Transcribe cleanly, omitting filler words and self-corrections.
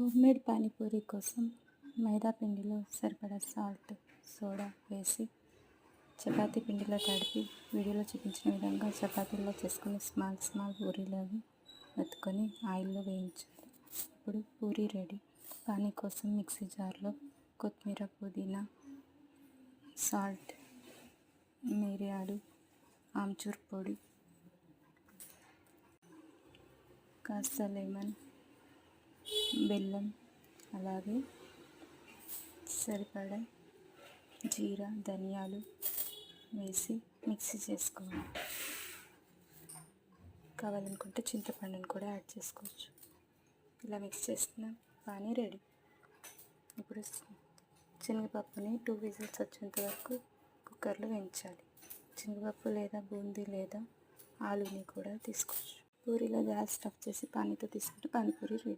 Homemade panipuri కోసం మైదా పిండిలో సరిపడా సాల్ట్, సోడా వేసి చపాతీ పిండిలో తడిపి వీడియోలో చూపించిన విధంగా చపాతీల్లో చేసుకొని స్మాల్ పూరీలాగా ఎత్తుకొని ఆయిల్లో వేయించాలి. ఇప్పుడు పూరీ రెడీ. పానీ కోసం మిక్సీ జార్లో కొత్తిమీర, పుదీనా, సాల్ట్, మిరియాలు, ఆమ్చూర్ పొడి, కాస్త లెమన్, బెల్లం, అలాగే సరిపడా జీరా, ధనియాలు వేసి మిక్సీ చేసుకోవాలి. కావాలనుకుంటే చింతపండుని కూడా యాడ్ చేసుకోవచ్చు. ఇలా మిక్స్ చేసిన పానీ రెడీ. ఇప్పుడు శనగపప్పుని 2 విజిల్స్ వచ్చేంత వరకు కుక్కర్లో వేయించాలి. శనగపప్పు లేదా బూందీ లేదా ఆలుని కూడా తీసుకోవచ్చు. పూరీలో గ్యాస్ స్టఫ్ చేసి పానీతో తీసుకుంటే పానీపూరి రెడీ.